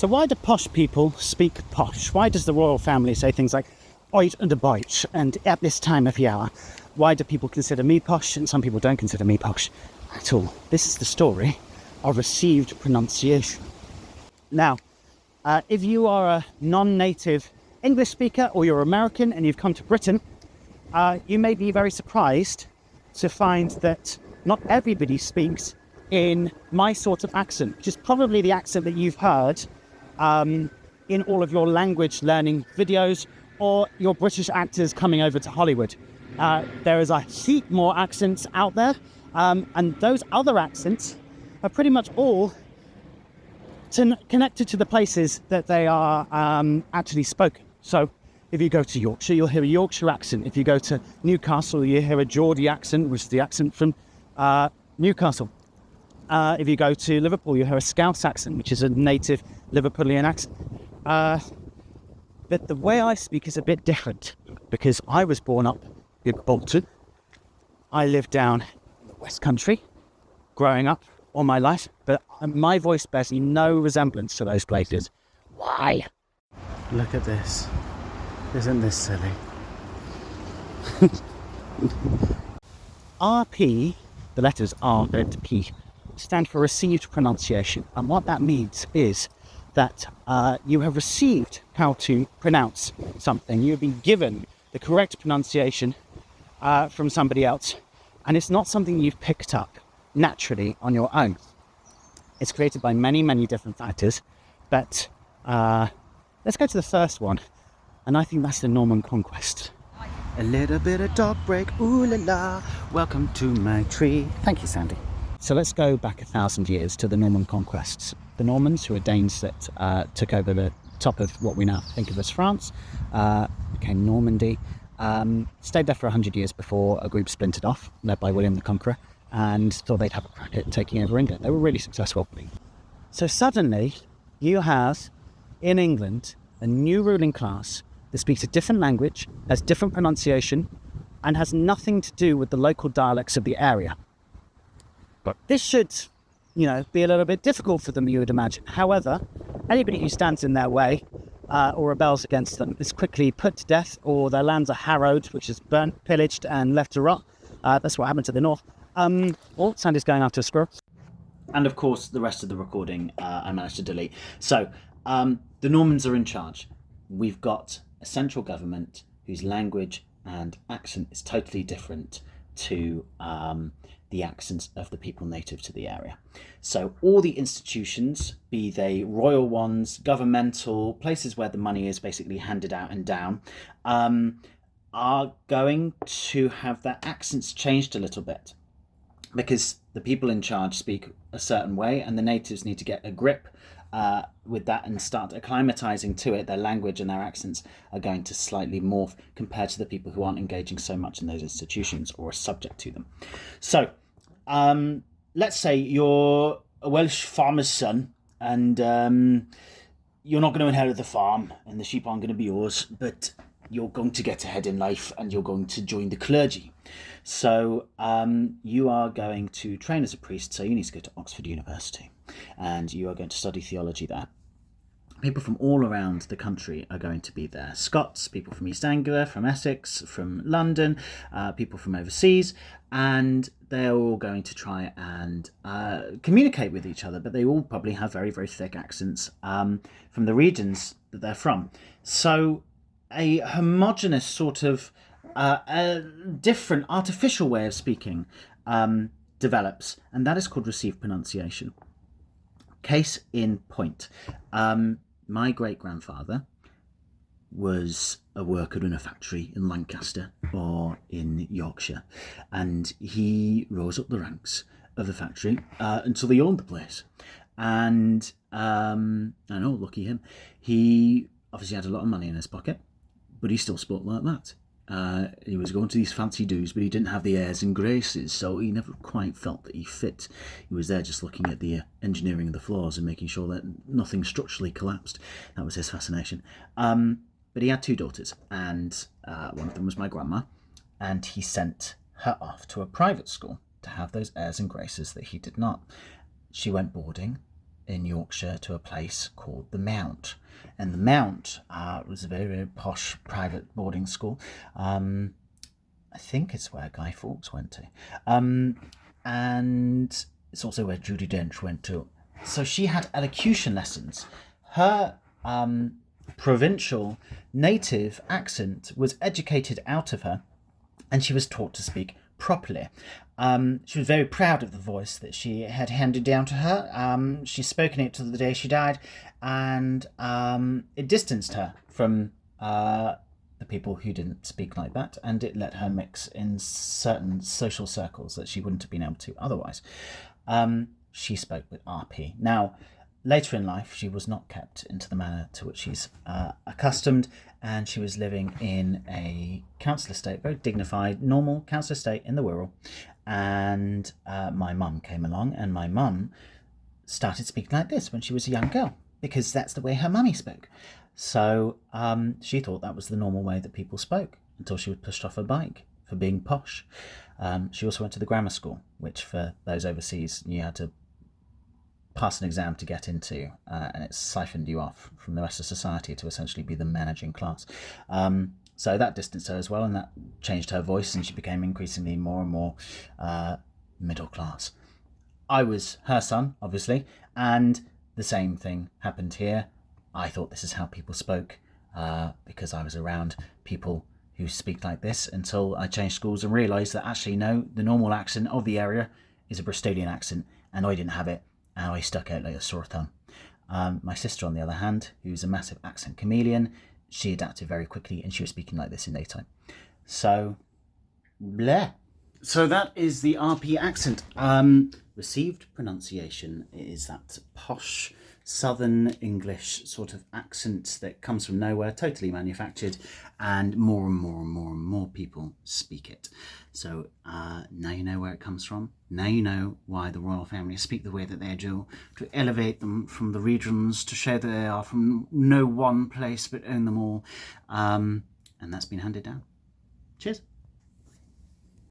So why do posh people speak posh? Why does the royal family say things like oit and a bite and at this time of year? Why do people consider me posh and some people don't consider me posh at all? This is the story of received pronunciation. Now, if you are a non-native English speaker or you're American and you've come to Britain, you may be very surprised to find that not everybody speaks in my sort of accent, which is probably the accent that you've heard in all of your language learning videos or your British actors coming over to Hollywood. There is a heap more accents out there, and those other accents are pretty much all connected to the places that they are actually spoken. So if you go to Yorkshire, you'll hear a Yorkshire accent. If you go to Newcastle, you hear a Geordie accent, which is the accent from Newcastle. If you go to Liverpool, you hear a Scouse accent, which is a native Liverpoolian accent. But the way I speak is a bit different because I was born up in Bolton. I lived down in the West Country, growing up all my life, but my voice bears no resemblance to those places. Why? Look at this. Isn't this silly? RP, the letters R and P, stand for received pronunciation. And what that means is that you have received how to pronounce something. You have been given the correct pronunciation from somebody else. And it's not something you've picked up naturally on your own. It's created by many, many different factors. But let's go to the first one. And I think that's the Norman Conquest. A little bit of dog break, ooh la la, welcome to my tree. Thank you, Sandy. So let's go back 1,000 years to the Norman Conquests. The Normans, who were Danes that took over the top of what we now think of as France, became Normandy, stayed there for 100 years before a group splintered off, led by William the Conqueror, and thought they'd have a crack at taking over England. They were really successful. So suddenly, you have, in England, a new ruling class that speaks a different language, has different pronunciation, and has nothing to do with the local dialects of the area. But this should, be a little bit difficult for them, you would imagine. However, anybody who stands in their way or rebels against them is quickly put to death, or their lands are harrowed, which is burnt, pillaged, and left to rot. That's what happened to the north. Sandy's going after a squirrel. And of course, the rest of the recording I managed to delete. So, the Normans are in charge. We've got a central government whose language and accent is totally different to the accents of the people native to the area. So all the institutions, be they royal ones, governmental, places where the money is basically handed out and down, are going to have their accents changed a little bit because the people in charge speak a certain way and the natives need to get a grip with that and start acclimatizing to it. Their language and their accents are going to slightly morph compared to the people who aren't engaging so much in those institutions or are subject to them. So let's say you're a Welsh farmer's son and you're not going to inherit the farm and the sheep aren't going to be yours, but you're going to get ahead in life and you're going to join the clergy. So you are going to train as a priest, so you need to go to Oxford University and you are going to study theology there. People from all around the country are going to be there. Scots, people from East Anglia, from Essex, from London, people from overseas, and they're all going to try and communicate with each other, but they all probably have very, very thick accents from the regions that they're from. So a homogenous sort of a different artificial way of speaking develops, and that is called received pronunciation. Case in point. My great-grandfather was a worker in a factory in Lancaster or in Yorkshire, and he rose up the ranks of the factory until he owned the place. And I know, lucky him, he obviously had a lot of money in his pocket, but he still spoke like that. He was going to these fancy do's, but he didn't have the airs and graces, so he never quite felt that he fit. He was there just looking at the engineering of the floors and making sure that nothing structurally collapsed. That was his fascination. But he had two daughters, and one of them was my grandma, and he sent her off to a private school to have those airs and graces that he did not. She went boarding in Yorkshire to a place called the Mount. And the Mount was a very, very posh private boarding school. I think it's where Guy Fawkes went to. And it's also where Judi Dench went to. So she had elocution lessons. Her provincial native accent was educated out of her, and she was taught to speak properly. She was very proud of the voice that she had handed down to her. She's spoken it till the day she died, and it distanced her from the people who didn't speak like that, and it let her mix in certain social circles that she wouldn't have been able to otherwise. She spoke with RP. Now, later in life, she was not kept into the manner to which she's accustomed, and she was living in a council estate, very dignified, normal council estate in the Wirral. And my mum came along, and my mum started speaking like this when she was a young girl, because that's the way her mummy spoke. So she thought that was the normal way that people spoke until she was pushed off her bike for being posh. She also went to the grammar school, which for those overseas, you had to pass an exam to get into, and it siphoned you off from the rest of society to essentially be the managing class. So that distanced her as well, and that changed her voice, and she became increasingly more and more middle class. I was her son, obviously, and the same thing happened here. I thought this is how people spoke because I was around people who speak like this until I changed schools and realised that actually, no, the normal accent of the area is a Bristolian accent, and I didn't have it, and I stuck out like a sore thumb. My sister, on the other hand, who's a massive accent chameleon, she adapted very quickly, and she was speaking like this in no time. So, bleh. So that is the RP accent. Received pronunciation is that posh Southern English sort of accent that comes from nowhere, totally manufactured, and more and more and more and more people speak it. So now you know where it comes from. Now you know why the royal family speak the way that they do, to elevate them from the regions, to show that they are from no one place but own them all. And that's been handed down. Cheers.